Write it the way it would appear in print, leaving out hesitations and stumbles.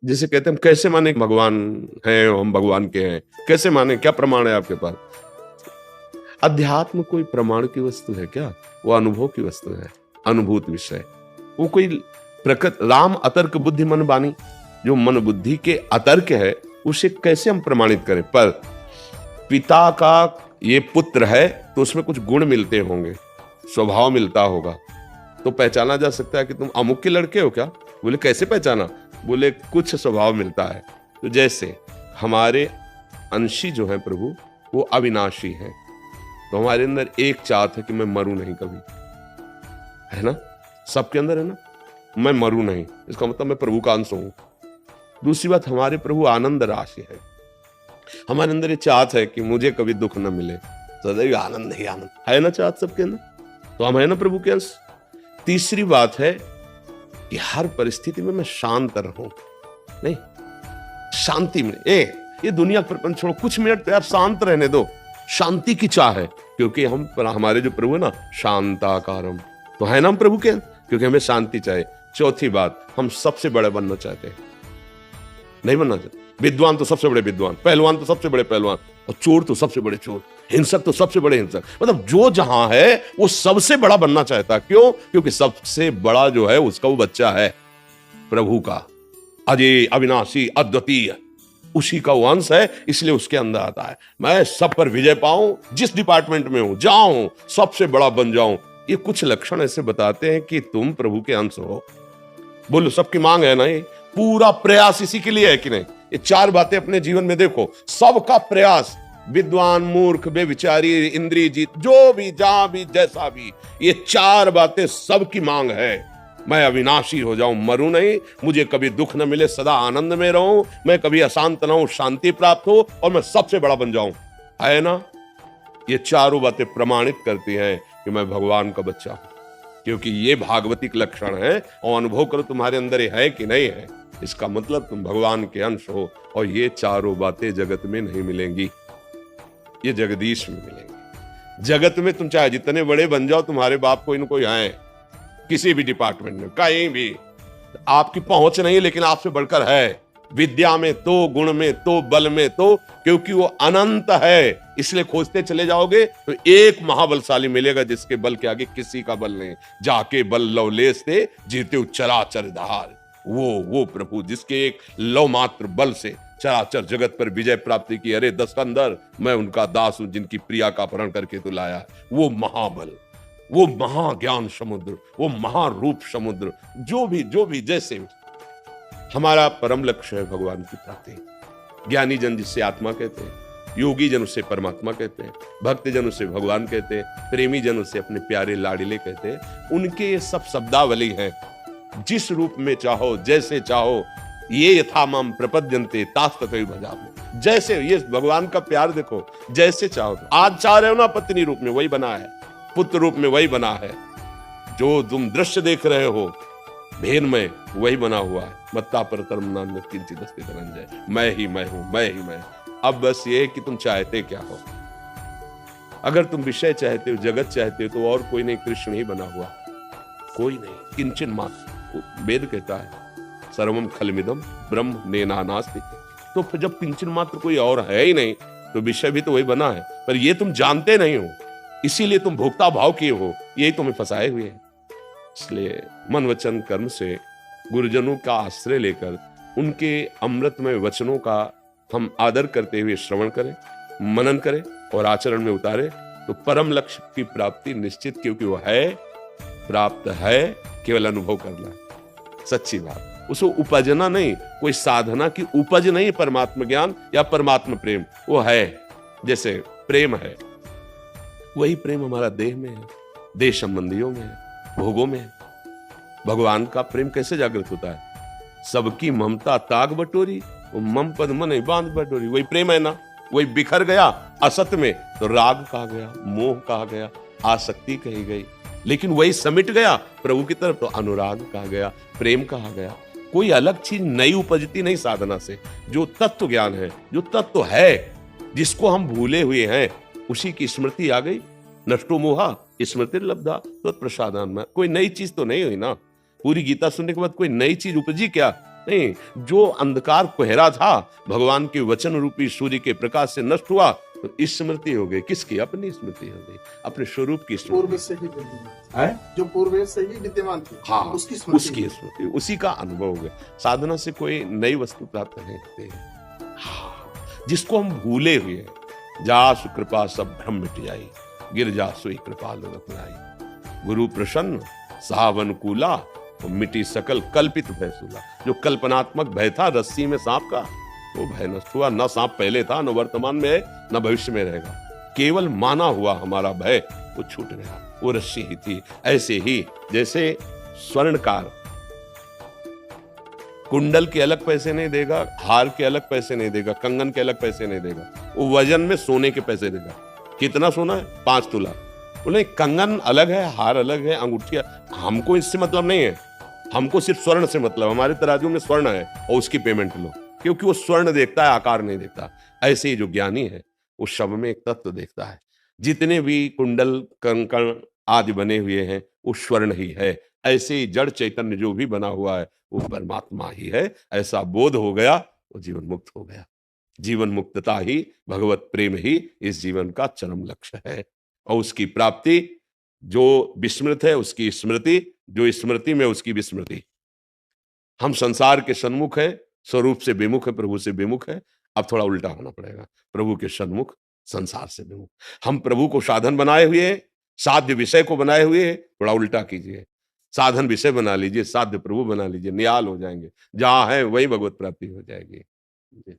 जिसे कहते हैं हम कैसे माने भगवान हैं, हम भगवान के हैं, कैसे माने, क्या प्रमाण है आपके पास? अध्यात्म कोई प्रमाण की वस्तु है क्या? वो अनुभव की वस्तु है, अनुभूत विषय। वो कोई प्रकृत राम अतर्क बुद्धि मन बानी, जो मन बुद्धि के अतर्क है उसे कैसे हम प्रमाणित करें? पर पिता का ये पुत्र है तो उसमें कुछ गुण मिलते होंगे, स्वभाव मिलता होगा, तो पहचाना जा सकता है कि तुम अमुक के लड़के हो क्या? बोले कैसे पहचाना? बोले कुछ स्वभाव मिलता है। तो जैसे हमारे अंशी जो है प्रभु, वो अविनाशी है, तो हमारे अंदर एक चाहत है कि मैं मरूं नहीं कभी, है ना? सबके अंदर है ना, मैं मरूं नहीं, इसका मतलब मैं प्रभु का अंश हूं। दूसरी बात, हमारे प्रभु आनंद राशि है, हमारे अंदर ये चाहत है कि मुझे कभी दुख न मिले, सदैव आनंद ही आनंद है ना, चाहत सबके अंदर, तो हम है ना प्रभु के अंश। तीसरी बात है कि हर परिस्थिति में मैं शांत रहूं, नहीं शांति में, ये दुनिया प्रपंच छोड़ो, कुछ मिनट तो यार शांत रहने दो, शांति की चाह है, क्योंकि हमारे जो प्रभु है ना, शांताकारम, तो है ना हम प्रभु के, क्योंकि हमें शांति चाहिए। चौथी बात, हम सबसे बड़े बनना चाहते हैं, नहीं बनना चाहते। विद्वान तो सबसे बड़े विद्वान, पहलवान तो सबसे बड़े पहलवान, और चोर तो सबसे बड़े चोर, हिंसक तो सबसे बड़े हिंसक, मतलब जो जहां है वो सबसे बड़ा बनना चाहता है। क्यों? क्योंकि सबसे बड़ा जो है उसका वो बच्चा है प्रभु का, अजय अविनाशी अद्वितीय, उसी का वो अंश है, इसलिए उसके अंदर आता है मैं सब पर विजय पाऊं, जिस डिपार्टमेंट में हूं जाऊं, सबसे बड़ा बन जाऊं। ये कुछ लक्षण ऐसे बताते हैं कि तुम प्रभु के अंश हो। बोलो सबकी मांग है ना, ये पूरा प्रयास इसी के लिए है कि नहीं? ये चार बातें अपने जीवन में देखो, सबका प्रयास, विद्वान मूर्ख बेविचारी इंद्रिय जीत, जो भी जहां भी जैसा भी, ये चार बातें सबकी मांग है। मैं अविनाशी हो जाऊं, मरूं नहीं, मुझे कभी दुख न मिले, सदा आनंद में रहूं, मैं कभी अशांत न हूं, शांति प्राप्त हो, और मैं सबसे बड़ा बन जाऊं, है ना? ये चारों बातें प्रमाणित करती हैं कि मैं भगवान का बच्चा हूं, क्योंकि ये भागवतिक लक्षण है, और अनुभव करो तुम्हारे अंदर ये है कि नहीं है, इसका मतलब तुम भगवान के अंश हो। और ये चारों बातें जगत में नहीं मिलेंगी, ये जगदीश में मिलेंगी। जगत में तुम चाहे जितने बड़े बन जाओ, तुम्हारे बाप कोई न कोई है किसी भी डिपार्टमेंट में, कहीं भी आपकी पहुंच नहीं, लेकिन आपसे बढ़कर है, विद्या में तो, गुण में तो, बल में तो, क्योंकि वो अनंत है। इसलिए खोजते चले जाओगे तो एक महाबलशाली मिलेगा जिसके बल के आगे किसी का बल नहीं। जाके बल लवलेश से जीते चराचर धार, वो प्रभु जिसके एक लव मात्र बल से चराचर जगत पर विजय प्राप्ति की। अरे दस्तंदर, मैं उनका दास हूं जिनकी प्रिया का अपहरण करके तू लाया। वो महाबल, वो महाज्ञान समुद्र, वो महारूप समुद्र, जो भी जैसे हमारा परम लक्ष्य है भगवान की प्राप्ति। ज्ञानी जन जिससे आत्मा कहते हैं, योगी जन उसे परमात्मा कहते हैं, भक्त जन उसे भगवान कहते हैं, प्रेमी जन उसे अपने प्यारे लाडिले कहते हैं। उनके ये सब शब्दावली हैं, जिस रूप में चाहो, जैसे चाहो, ये यथामम प्रपद्यन्ते तास्तथैव भजामि। जैसे ये भगवान का प्यार देखो, जैसे चाहो, आज चाह रहे हो ना पत्नी रूप में, वही बना है, पुत्र रूप में वही बना है, जो तुम दृश्य देख रहे हो भेद में वही बना हुआ है। मत्ता परतरम नान्यत् किंचित् अस्ति धनंजय, मैं ही मैं हूं, मैं ही मैं। अब बस ये कि तुम चाहते क्या हो। अगर तुम विषय चाहते हो, जगत चाहते हो, तो और कोई नहीं, कृष्ण ही बना हुआ, कोई नहीं, किंचन मात्र। वेद कहता है सर्वम खलमिदम ब्रह्म नेनानास्ति, तो फिर जब किंचन मात्र कोई और है ही नहीं, तो विषय भी तो वही बना है, पर ये तुम जानते नहीं हो, इसीलिए तुम भोक्ता भाव किए हो, यही तुम्हें फंसाए हुए हैं। इसलिए मन वचन कर्म से गुरुजनों का आश्रय लेकर उनके अमृतमय वचनों का हम आदर करते हुए श्रवण करें, मनन करें और आचरण में उतारें, तो परम लक्ष्य की प्राप्ति निश्चित, क्योंकि वो है, प्राप्त है, केवल अनुभव करना, सच्ची बात। उसको उपजना नहीं, कोई साधना की उपज नहीं, परमात्मा ज्ञान या परमात्मा प्रेम, वो है। जैसे प्रेम है, वही प्रेम हमारा देह में है, देह संबंधियों में है, भोगों में है। भगवान का प्रेम कैसे जागृत होता है? सबकी ममता ताग बटोरी, वो मम पद मन बांध बटोरी, वही प्रेम है ना। वही बिखर गया असत में तो राग कहा गया, मोह कहा गया, आसक्ति कही गई, लेकिन वही समिट गया प्रभु की तरफ तो अनुराग कहा गया, प्रेम कहा गया। कोई अलग चीज नई उपजती नहीं साधना से। जो तत्व ज्ञान है, जो तत्व है, जिसको हम भूले हुए हैं, उसी की स्मृति आ गई। नष्टो मोहा स्मृति लब्धा तो प्रसादान में। कोई नई चीज तो नहीं हुई ना। पूरी गीता सुनने के बाद कोई नई चीज उपजी क्या? नहीं, जो अंधकार कोहरा था भगवान के वचन रूपी सूर्य के प्रकाश से नष्ट हुआ, तो स्मृति हो गई। किसकी? अपनी स्मृति हो गई, अपने स्वरूप की पूर्व स्मृति से ही विद्यमान है। जो पूर्व से ही विद्यमान थी, हाँ, उसकी स्मृति उसकी स्मृति, उसी का अनुभव हो गया। साधना से कोई नई वस्तु प्राप्त नहीं होती है। हाँ, जिसको हम भूले हुए हैं, जासु कृपा सब भ्रम मिट जाई, गिर जासु कृपाल रखलाई, गुरु प्रसन्न साव अनुकूला, और मिटी सकल कल्पित भय सूला। जो कल्पनात्मक भय था रस्सी में सांप का, वो भय नष्ट हुआ। न सांप पहले था, न वर्तमान में है, न भविष्य में रहेगा। केवल माना हुआ हमारा भय वो छूट गया, वो रस्सी ही थी। ऐसे ही जैसे स्वर्णकार कुंडल के अलग पैसे नहीं देगा, हार के अलग पैसे नहीं देगा, कंगन के अलग पैसे नहीं देगा, वो वजन में सोने के पैसे देगा। कितना सोना है? 5 तोला। बोले कंगन अलग है, हार अलग है, अंगूठिया, हमको इससे मतलब नहीं है, हमको सिर्फ स्वर्ण से मतलब। हमारे तराजू में स्वर्ण है और उसकी पेमेंट लो, क्योंकि वो स्वर्ण देखता है, आकार नहीं देखता। ऐसे ही जो ज्ञानी है वो शव में एक तत्व देखता है। जितने भी कुंडल कंकण आदि बने हुए हैं वो स्वर्ण ही है। ऐसे ही जड़ चैतन्य जो भी बना हुआ है वो परमात्मा ही है। ऐसा बोध हो गया, वो जीवन मुक्त हो गया। जीवन मुक्तता ही, भगवत प्रेम ही इस जीवन का चरम लक्ष्य है। और उसकी प्राप्ति, जो विस्मृत है उसकी स्मृति, जो स्मृति में उसकी विस्मृति। हम संसार के सन्मुख है, स्वरूप से विमुख है, प्रभु से विमुख है। अब थोड़ा उल्टा होना पड़ेगा, प्रभु के सन्मुख, संसार से विमुख। हम प्रभु को साधन बनाए हुए हैं, साध्य विषय को बनाए हुए हैं। थोड़ा उल्टा कीजिए, साधन विषय बना लीजिए, साध्य प्रभु बना लीजिए, निहाल हो जाएंगे। जहां है वही भगवत प्राप्ति हो जाएगी। जी।